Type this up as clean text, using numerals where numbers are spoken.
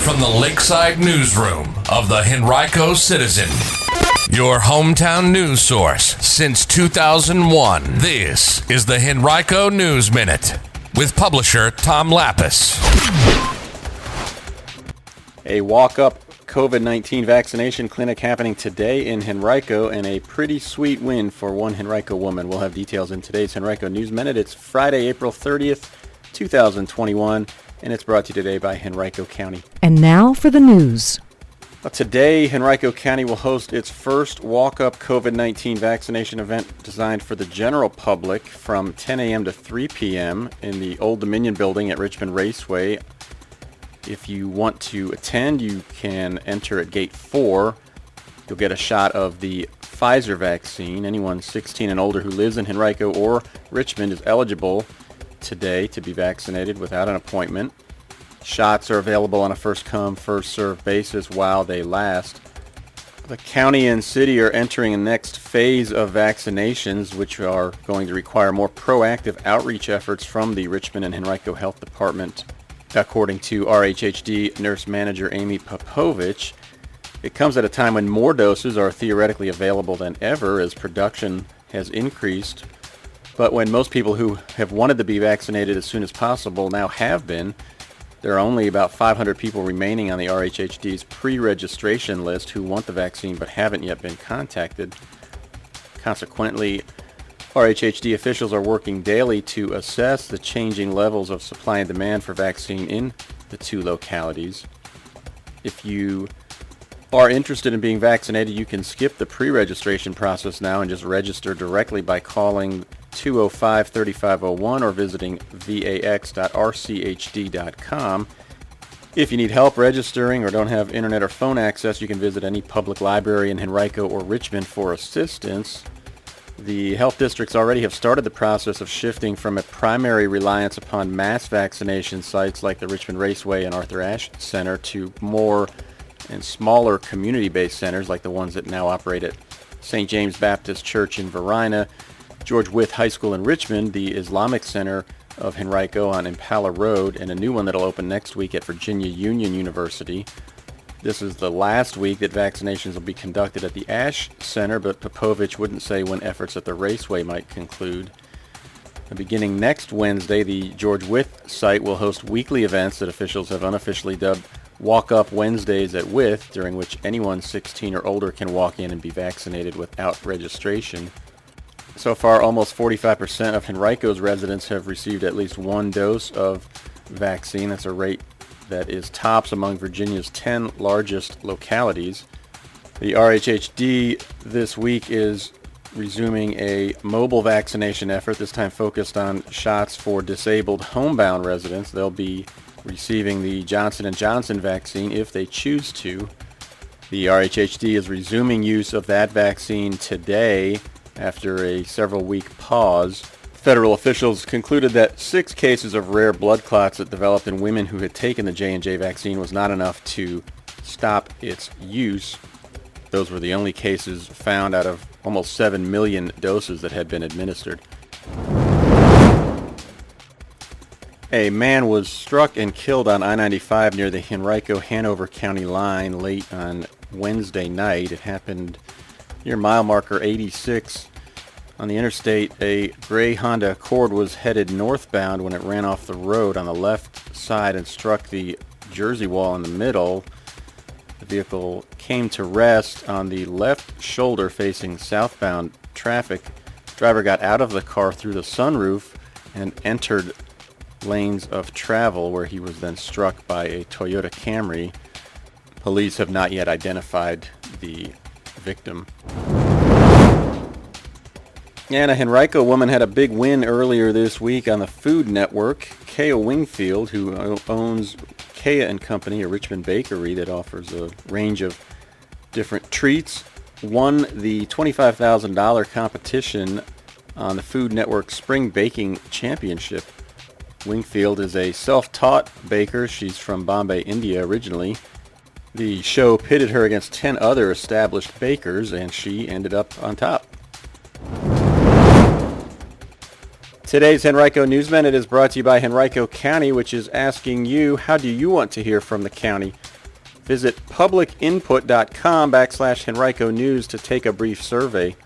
from the Lakeside Newsroom of the Henrico Citizen, your hometown news source since 2001. This is the Henrico News Minute with publisher Tom Lapis. A walk-up COVID-19 vaccination clinic happening today in Henrico, and a pretty sweet win for one Henrico woman. We'll have details in today's Henrico News Minute. It's Friday, April 30th, 2021, and it's brought to you today by Henrico County. And now for the news. Today, Henrico County will host its first walk-up COVID-19 vaccination event designed for the general public from 10 a.m. to 3 p.m. in the Old Dominion building at Richmond Raceway. If you want to attend, you can enter at Gate 4. You'll get a shot of the Pfizer vaccine. Anyone 16 and older who lives in Henrico or Richmond is eligible today to be vaccinated without an appointment. Shots are available on a first-come, first-served basis while they last. The county and city are entering the next phase of vaccinations, which are going to require more proactive outreach efforts from the Richmond and Henrico Health Department. According to RHHD nurse manager Amy Popovich, it comes at a time when more doses are theoretically available than ever as production has increased. But when most people who have wanted to be vaccinated as soon as possible now have been, there are only about 500 people remaining on the RHHD's pre-registration list who want the vaccine but haven't yet been contacted. Consequently, RHHD officials are working daily to assess the changing levels of supply and demand for vaccine in the two localities. If you are interested in being vaccinated, you can skip the pre-registration process now and just register directly by calling 205-3501 or visiting vax.rchd.com. If you need help registering or don't have internet or phone access, you can visit any public library in Henrico or Richmond for assistance. The health districts already have started the process of shifting from a primary reliance upon mass vaccination sites like the Richmond Raceway and Arthur Ashe Center to more and smaller community-based centers like the ones that now operate at St. James Baptist Church in Verina, George Wythe High School in Richmond, the Islamic Center of Henrico on Impala Road, and a new one that'll open next week at Virginia Union University. This is the last week that vaccinations will be conducted at the Ashe Center, but Popovich wouldn't say when efforts at the Raceway might conclude. Beginning next Wednesday, the George Wythe site will host weekly events that officials have unofficially dubbed Walk Up Wednesdays at Wythe, during which anyone 16 or older can walk in and be vaccinated without registration. So far, almost 45% of Henrico's residents have received at least one dose of vaccine. That's a rate that is tops among Virginia's 10 largest localities. The RHHD this week is resuming a mobile vaccination effort, this time focused on shots for disabled homebound residents. They'll be receiving the Johnson & Johnson vaccine if they choose to. The RHHD is resuming use of that vaccine today after a several-week pause. Federal officials concluded that 6 cases of rare blood clots that developed in women who had taken the J&J vaccine was not enough to stop its use. Those were the only cases found out of almost 7 million doses that had been administered. A man was struck and killed on I-95 near the Henrico-Hanover County line late on Wednesday night. It happened near mile marker 86. On the interstate, a gray Honda Accord was headed northbound when it ran off the road on the left side and struck the Jersey wall in the middle. The vehicle came to rest on the left shoulder facing southbound traffic. The driver got out of the car through the sunroof and entered lanes of travel, where he was then struck by a Toyota Camry. Police have not yet identified the victim. And a Henrico woman had a big win earlier this week on the Food Network. Kaya Wingfield, who owns Kaya & Company, a Richmond bakery that offers a range of different treats, won the $25,000 competition on the Food Network Spring Baking Championship. Wingfield is a self-taught baker. She's from Bombay, India originally. The show pitted her against 10 other established bakers, and she ended up on top. Today's Henrico News Minute is brought to you by Henrico County, which is asking you, how do you want to hear from the county? Visit publicinput.com/Henrico News to take a brief survey.